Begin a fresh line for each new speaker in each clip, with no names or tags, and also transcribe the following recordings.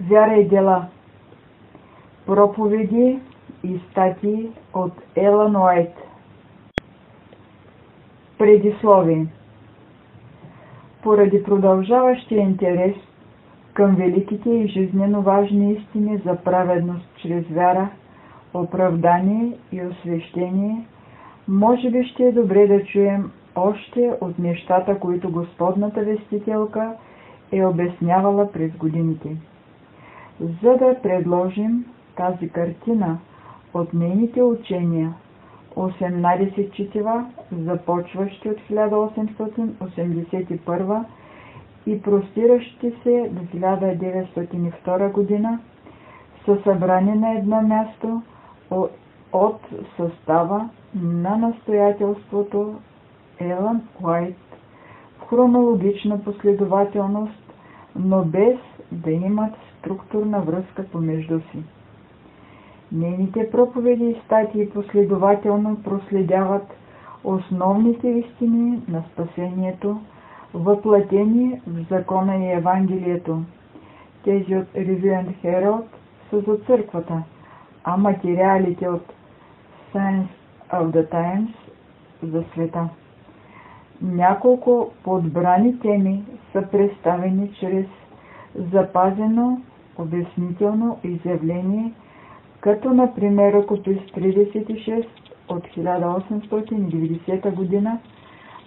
Вяра и дела. Проповеди и статии от Елън Уайт. Предисловие. Поради продължаващия интерес към великите и жизнено важни истини за праведност чрез вяра, оправдание и освещение, може би ще е добре да чуем още от нещата, които Господната вестителка е обяснявала през годините. За да предложим тази картина от нейните учения, 18 четива, започващи от 1881 и простиращи се до 1902 година, са събрани на едно място от състава на настоятелството Елън Уайт в хронологична последователност, но без да имат структурна връзка помежду си. Нейните проповеди и статии последователно проследяват основните истини на спасението, въплатени в закона и Евангелието. Тези от Review and Herald са за църквата, а материалите от Signs of the Times за света. Няколко подбрани теми са представени чрез запазено обяснително изявление, като например ръкопис 36 от 1890 година,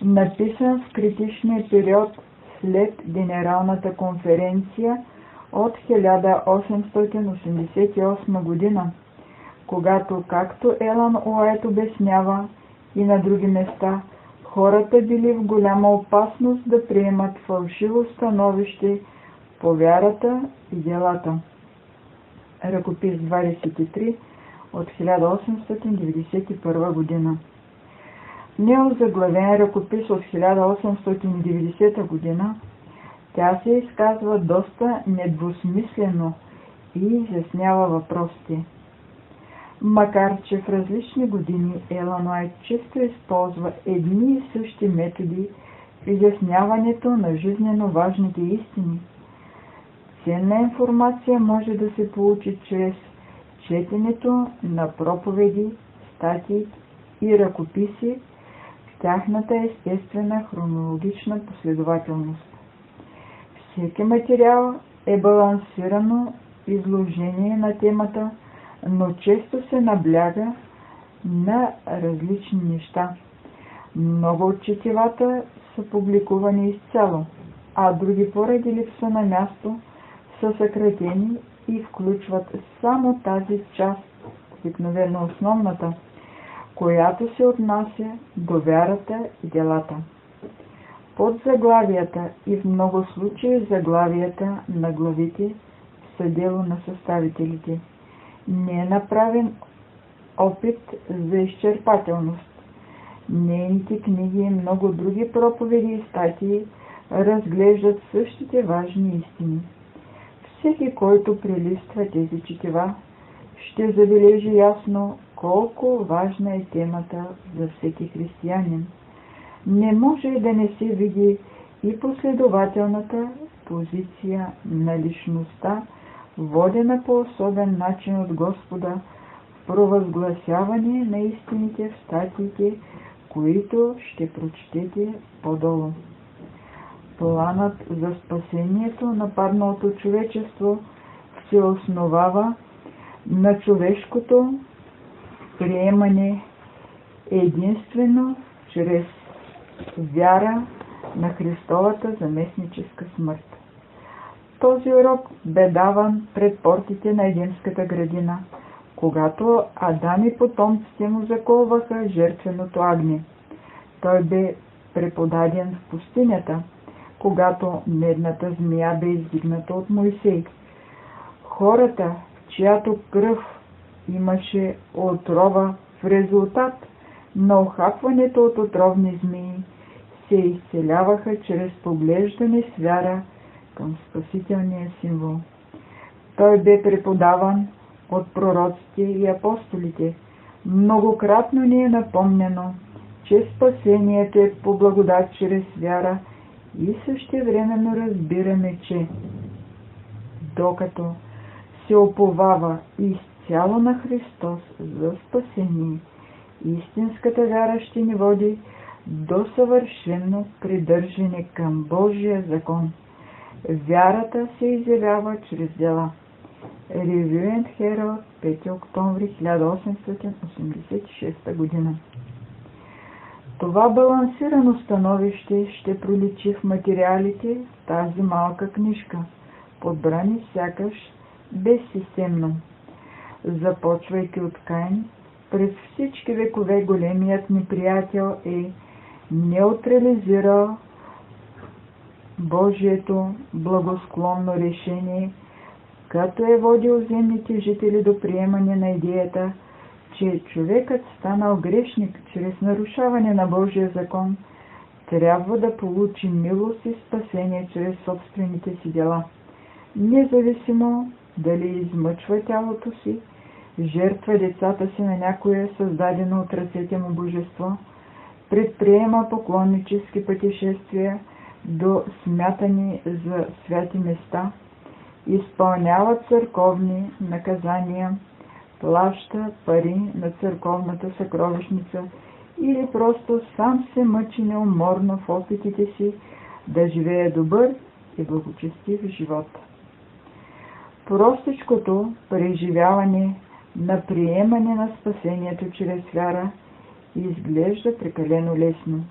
написан в критичния период след Генералната конференция от 1888 година, когато, както Елън Уайт обяснява и на други места, хората били в голяма опасност да приемат фалшиво становище по вярата и делата. Ръкопис 23 от 1891 година. Неозаглавен ръкопис от 1890 година, тя се изказва доста недвусмислено и изяснява въпросите. Макар че в различни години Елън Уайт често използва едни и същи методи в изясняването на жизнено важните истини, ценна информация може да се получи чрез четенето на проповеди, статии и ръкописи в тяхната естествена хронологична последователност. Всеки материал е балансирано изложение на темата, но често се набляга на различни неща. Много от четивата са публикувани изцяло, а други поради липса на място са съкратени и включват само тази част, обикновено основната, която се отнася до вярата и делата. Под заглавията и в много случаи заглавията на главите са дело на съставителите. Не е направен опит за изчерпателност. Нейните книги и много други проповеди и статии разглеждат същите важни истини. Всеки, който прелиства тези четива, ще забележи ясно колко важна е темата за всеки християнин. Не може да не се види и последователната позиция на личността, водена по особен начин от Господа в провъзгласяване на истините в статиите, които ще прочетете по-долу. Планът за спасението на падналото човечество се основава на човешкото приемане единствено чрез вяра на Христовата заместническа смърт. Този урок бе даван пред портите на Едемската градина, когато Адам и потомците му заколваха жертвеното агне. Той бе преподаден в пустинята, когато медната змия бе издигната от Мойсей. Хората, чиято кръв имаше отрова в резултат на охапването от отровни змии, се изцеляваха чрез поглеждане с вяра към спасителния символ. Той бе преподаван от пророците и апостолите. Многократно ни е напомнено, че спасението е по благодат чрез вяра и същевременно разбираме, че докато се уповава изцяло на Христос за спасение, истинската вяра ще ни води до съвършено придържане към Божия закон. Вярата се изявява чрез дела. Review and Herald, 5 октомври 1886 година. Това балансирано становище ще проличи в материалите в тази малка книжка, подбрани сякаш безсистемно. Започвайки от Каин, през всички векове големият неприятел е неутрализирал Божието благосклонно решение, като е водил земните жители до приемане на идеята, че човекът станал грешник чрез нарушаване на Божия закон, трябва да получи милост и спасение чрез собствените си дела, независимо дали измъчва тялото си, жертва децата си на някое създадено от ръцете му божество, предприема поклоннически пътешествия до смятани за святи места, изпълнява църковни наказания, плаща пари на църковната съкровищница или просто сам се мъчи неуморно в опитите си да живее добър и благочестив живот. Простичкото преживяване на приемане на спасението чрез вяра изглежда прекалено лесно.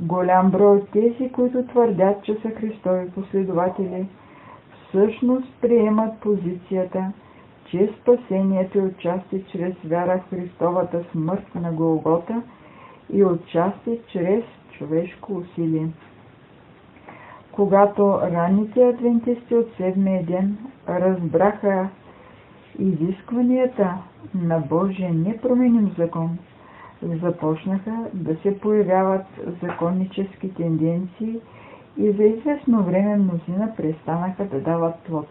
Голям брой от тези, които твърдят, че са Христови последователи, всъщност приемат позицията, че спасението е отчасти чрез вяра в Христовата смърт на Голгота и отчасти чрез човешко усилие. Когато ранните адвентисти от седмия ден разбраха изискванията на Божия непроменим закон, започнаха да се появяват законнически тенденции и за известно време мнозина престанаха да дават плод.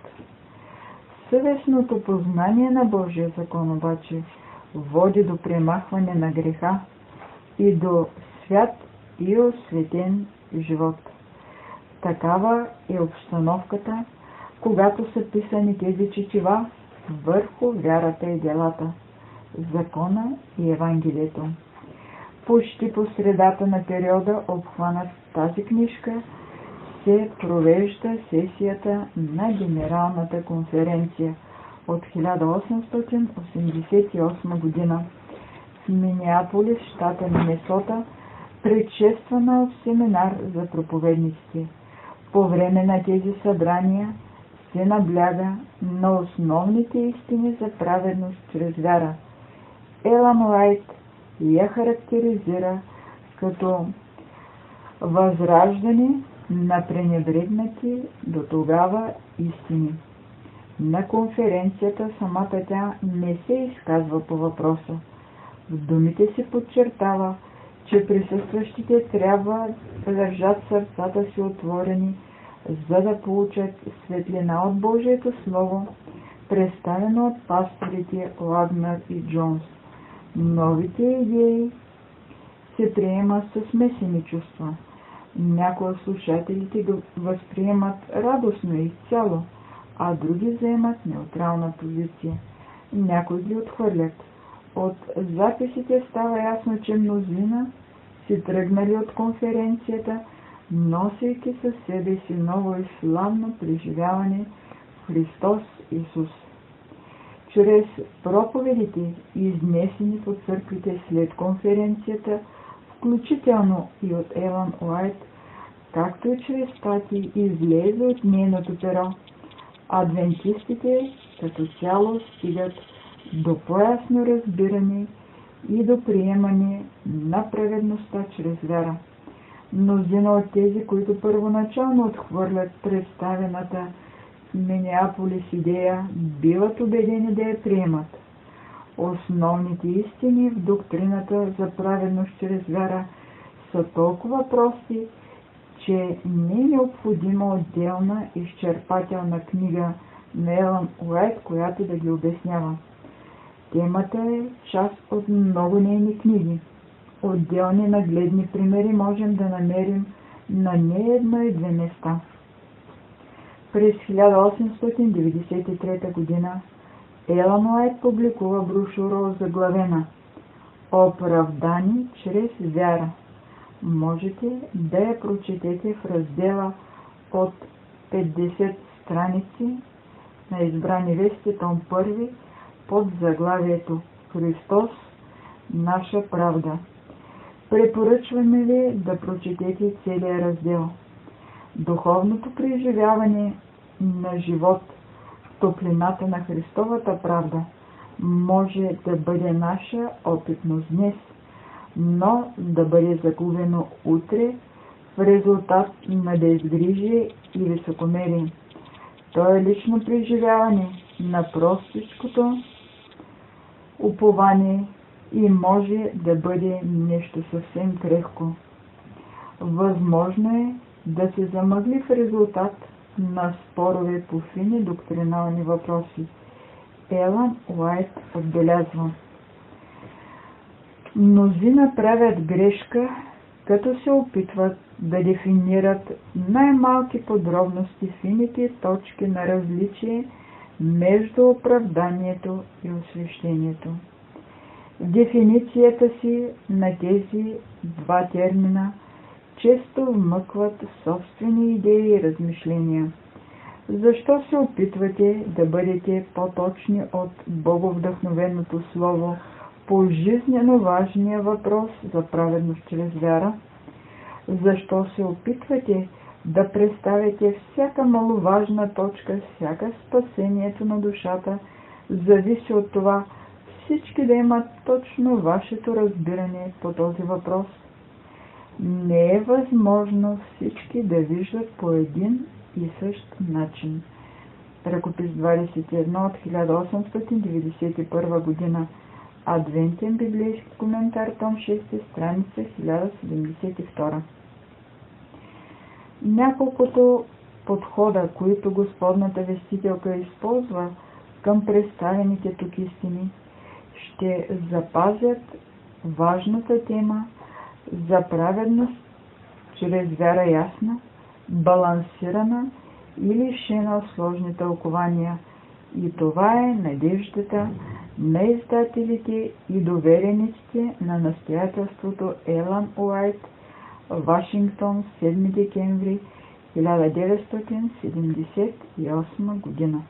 Съвестното познание на Божия закон обаче води до премахване на греха и до свят и осветен живот. Такава е обстановката, когато са писани тези четива върху вярата и делата, закона и Евангелието. Почти по средата на периода, обхванат в тази книжка, се провежда сесията на Генералната конференция от 1888 година в Минеаполис, щата Минесота, предшествана от семинар за проповедниците. По време на тези събрания се набляга на основните истини за праведност чрез вяра. Елън Уайт я характеризира като възраждане на пренебрегнати до тогава истини. На конференцията самата тя не се изказва по въпроса. В думите си подчертава, че присъстващите трябва да държат сърцата си отворени, за да получат светлина от Божието Слово, представено от пасторите Лагнер и Джонс. Новите идеи се приемат със смесени чувства. Някои от слушателите го възприемат радостно и изцяло, а други заемат неутрална позиция. Някои ги отхвърлят. От записите става ясно, че мнозина си тръгнали от конференцията, носейки със себе си ново и славно преживяване в Христос Исус. Чрез проповедите, изнесени по църквите след конференцията, включително и от Елън Уайт, както и чрез статии излезе от нейното перо, адвентистите като цяло стигат до по-ясно разбиране и до приемане на праведността чрез вяра. Мнозина от тези, които първоначално отхвърлят представената в Минеаполис идея, биват убедени да я приемат. Основните истини в доктрината за праведност чрез вяра са толкова прости, че не е необходима отделна изчерпателна книга на Елън Уайт, която да ги обяснява. Темата е част от много нейни книги. Отделни нагледни примери можем да намерим на не едно и две места. През 1893 година Елън Уайт публикува брошура, озаглавена "Оправдани чрез вяра". Можете да я прочетете в раздела от 50 страници на Избрани вести, том 1, под заглавието "Христос, наша правда". Препоръчваме ви да прочетете целия раздел. Духовното преживяване на живот в топлината на Христовата правда може да бъде наша опитност днес, но да бъде загубено утре в резултат на безгрижие и високомерие. То е лично преживяване на простичкото упование и може да бъде нещо съвсем крехко. Възможно е да се замъгли в резултат на спорове по фини доктринални въпроси. Елън Уайт отбелязва: мнозина правят грешка, като се опитват да дефинират най-малки подробности, фините точки на различие между оправданието и освещението. В дефиницията си на тези два термина често вмъкват собствени идеи и размишления. Защо се опитвате да бъдете по-точни от боговдъхновеното слово по жизнено важния въпрос за праведност чрез вяра? Защо се опитвате да представите всяка маловажна точка, сякаш спасението на душата зависи от това всички да имат точно вашето разбиране по този въпрос? Не е възможно всички да виждат по един и същ начин. Ръкопис 21 от 1891 година. Адвентен библейски коментар, том 6, страница 1072. Няколкото подхода, които Господната вестителка използва към представените тук истини, ще запазят важната тема за праведност чрез вяра ясна, балансирана и лишена от сложни тълкования. И това е надеждата на издателите и доверениците на настоятелството Елън Уайт, Вашингтон, 7 декември 1978 година.